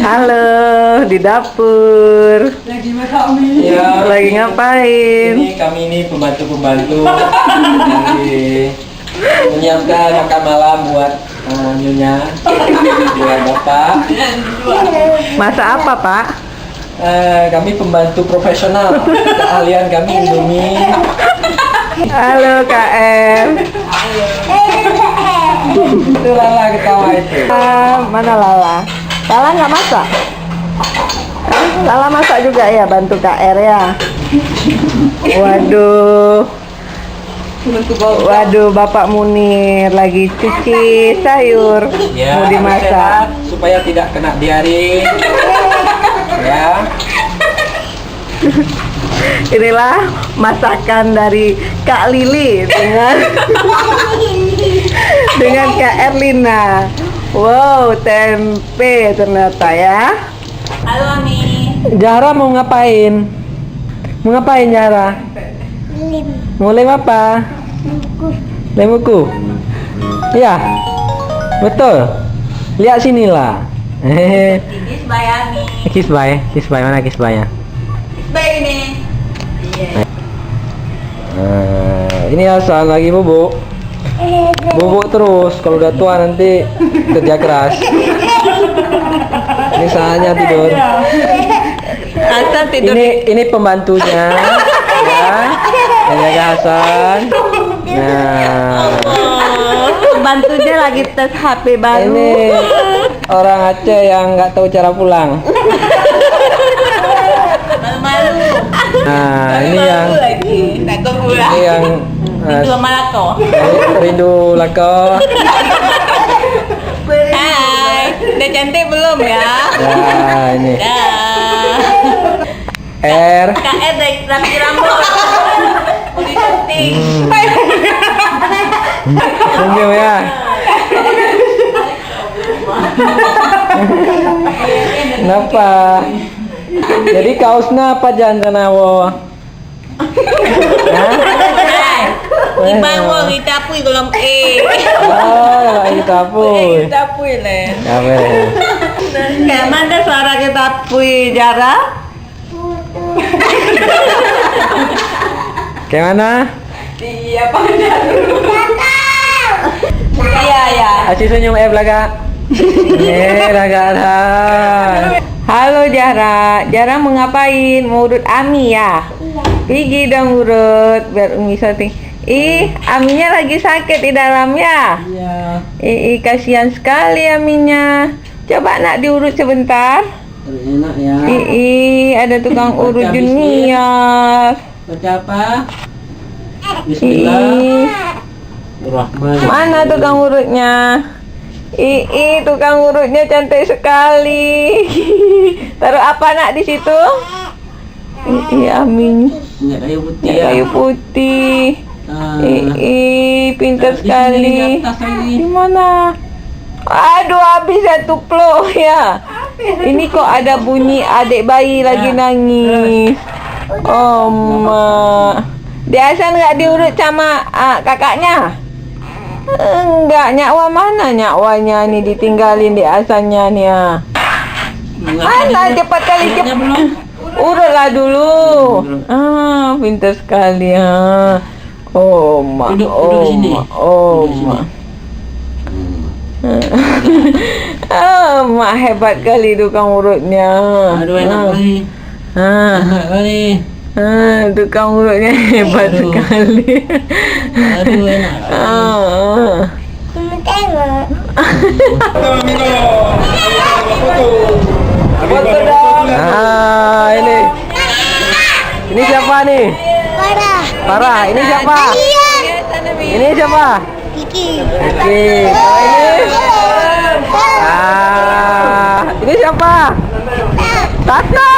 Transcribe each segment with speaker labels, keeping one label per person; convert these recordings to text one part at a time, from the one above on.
Speaker 1: Halo, di dapur.
Speaker 2: Lagi masak mie.
Speaker 3: Ya,
Speaker 1: Lagi ngapain?
Speaker 3: kami ini pembantu-pembantu lagi menyiapkan makan malam buat nyonya, buat bapak.
Speaker 1: Masak apa, Pak?
Speaker 3: Kami pembantu profesional. Keahlian kami Indomie.
Speaker 1: Halo, KM.
Speaker 3: Itu Lala ketawa itu.
Speaker 1: Mana Lala? Lala nggak masak? Lala masak juga ya, bantu KR ya? Waduh. Waduh, Bapak Munir lagi cuci sayur.
Speaker 3: Ya,
Speaker 1: Mau dimasak.
Speaker 3: sehat, supaya tidak kena diare. Ya.
Speaker 1: Inilah masakan dari Kak Lili dengan Kak Erlina. Wow, tempe ternyata ya.
Speaker 2: Halo Ami.
Speaker 1: Jara mau ngapain? Mau ngapain Jara? Mau lem apa? Lem buku. Iya. Betul. Lihat sinilah.
Speaker 2: Ini bayami.
Speaker 1: Kisbay mana kisbaynya?
Speaker 2: Baik ini. Iya.
Speaker 1: Ini Hasan lagi bubuk. Bubuk terus, kalau udah tua nanti kerja keras. Ini saatnya tidur.
Speaker 2: Hasan tidur.
Speaker 1: Ini pembantunya, ya, yang jaga Hasan. Nah,
Speaker 2: Pembantunya lagi tes HP baru.
Speaker 1: ini orang Aceh yang nggak tahu cara pulang.
Speaker 2: Malu-malu.
Speaker 1: Nah, ini yang
Speaker 2: lagi. Takut pulang.
Speaker 1: ini yang
Speaker 2: Itu Malako.
Speaker 1: rindu lako.
Speaker 2: Hai. Udah cantik belum ya?
Speaker 1: Nah, ini
Speaker 2: Dah.
Speaker 1: R.
Speaker 2: KR rapi rambut. Udah cantik.
Speaker 1: Senyum ya. Kenapa? Jadi kaosnya apa jangan wo?
Speaker 2: Ibang wong itapui golong E.
Speaker 1: Oh, kita pun.
Speaker 2: Itapui le.
Speaker 1: Apa?
Speaker 2: Kayak mana suara kita pui Jara?
Speaker 1: Kayak mana?
Speaker 2: Iya pandang. Iya ya.
Speaker 1: Aci senyum belaga. Belaga dah. Halo Jara. Jara mau ngapain? Mau urut Ami ya? Pergi dong urut biar Umi sorting. Ih, Aminya lagi sakit di dalam ya?
Speaker 3: Iya.
Speaker 1: Kasihan sekali Aminya. Coba nak diurut sebentar.
Speaker 3: Enak ya.
Speaker 1: Ada tukang urut
Speaker 3: Baca
Speaker 1: junior.
Speaker 3: Baca apa?
Speaker 1: Ih,
Speaker 3: Bismillahirrahmanirrahim.
Speaker 1: mana tukang urutnya? Tukang urutnya cantik sekali. Taruh apa nak di situ? Amin.
Speaker 3: Minyak kayu putih
Speaker 1: Ya,
Speaker 3: ya.
Speaker 1: kayu putih. Pintar
Speaker 3: Di sini,
Speaker 1: sekali.
Speaker 3: di atas lagi.
Speaker 1: Di mana? Aduh, habis satu plo ya. Ini kok ada bunyi adik bayi lagi nangis. Oh, Mak. Dia Hasan nggak diurut sama kakaknya? Enggak, nyakwa mana nyakwanya nih ditinggalin di Hasannya nih ya. Mana cepat kali
Speaker 3: Minyak
Speaker 1: cepat.
Speaker 3: belum?
Speaker 1: Urutlah dulu. Pintar sekali ya. Oh, Mak.
Speaker 3: Duduk
Speaker 1: Oh,
Speaker 3: di sini.
Speaker 1: Mak. Oh,
Speaker 3: Duduk di sini.
Speaker 1: Mak. Mak hebat kali tukang urutnya.
Speaker 3: Aduh enak kali. Enak kali.
Speaker 1: Tukang urutnya hebat
Speaker 3: Aduh.
Speaker 1: sekali.
Speaker 3: Aduh enak kali.
Speaker 1: Foto dong. Ini siapa nih? Farah. Ini siapa? Ini siapa? Kiki. Kalau ini siapa? Tata.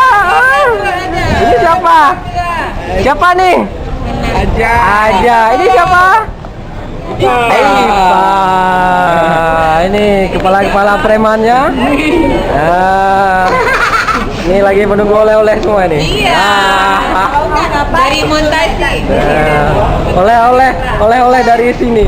Speaker 1: Ini siapa? Siapa nih? Aja. Ini siapa? Ipa. Ini kepala premannya. Ini lagi menunggu oleh-oleh semua nih.
Speaker 2: Iya. Dari montasi.
Speaker 1: Oleh-oleh dari sini.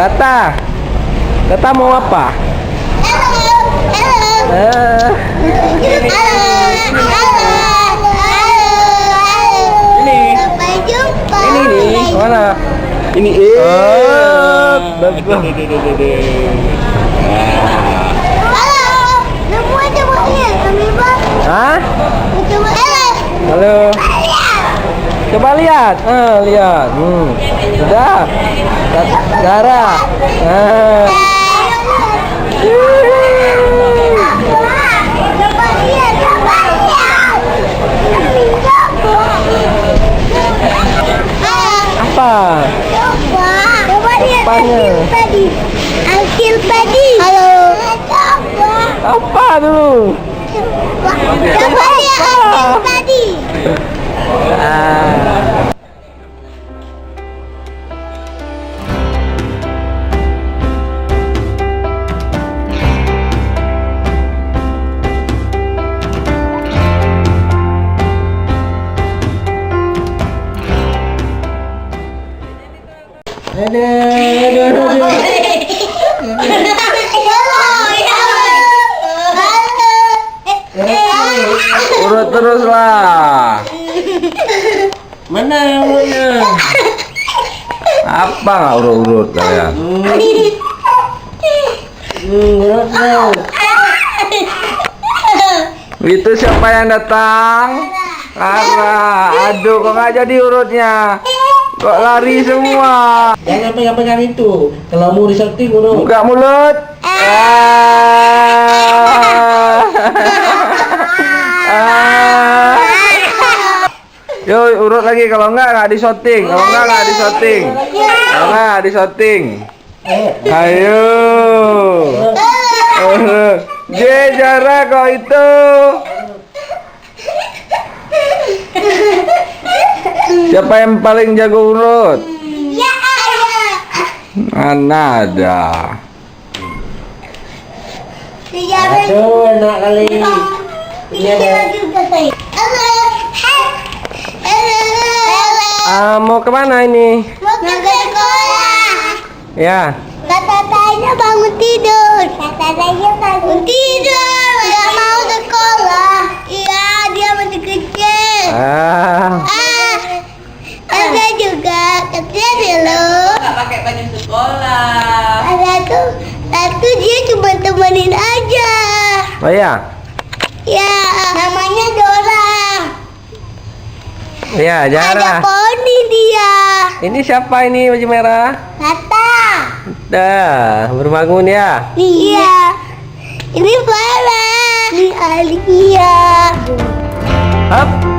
Speaker 3: Tata. Tata mau apa? Ini nih, mana? Ini bagus. Hah? Halo. Coba lihat. Lihat. Sudah. Zara. Apa?
Speaker 4: Coba lihat Akil tadi. Halo.
Speaker 3: Apa dulu?
Speaker 4: Coba lihat Akil tadi.
Speaker 3: Urut teruslah.
Speaker 2: Mana urutnya?
Speaker 3: Apa nggak urut-urut kalian?
Speaker 2: Urut terus.
Speaker 3: Itu siapa yang datang? Lara. Aduh, kok nggak jadi urutnya? Kok lari semua?
Speaker 2: Jangan pegang-pegang itu. Kalau mau disorting udah.
Speaker 3: Buka mulut. Yo, urut lagi, kalau nggak disorting. Kalau nggak disorting. Kalau nggak disorting. Ayo. Zara kau itu. Siapa yang paling jago urut?
Speaker 4: Ya ayah.
Speaker 3: Mana ada.
Speaker 2: Aduh, enak kali. Ini ada.
Speaker 3: Mau kemana ini?
Speaker 4: Mau ke sekolah.
Speaker 3: Ya.
Speaker 4: Kata tanya bangun tidur. Kata tanya bangun tidur. Gak mau sekolah. Iya, dia masih kecil. Ada juga kecil dulu.
Speaker 1: Nggak pakai baju sekolah.
Speaker 4: Satu dia cuma temenin aja.
Speaker 3: Oh ya.
Speaker 4: Ya, namanya Dora.
Speaker 3: Ya,
Speaker 4: Ada
Speaker 3: Zara.
Speaker 4: poni dia.
Speaker 3: Ini siapa ini baju merah?
Speaker 4: Tata.
Speaker 3: Dah, berbangun ya.
Speaker 4: Iya. Ini Farah. Ini Alia.
Speaker 3: Up.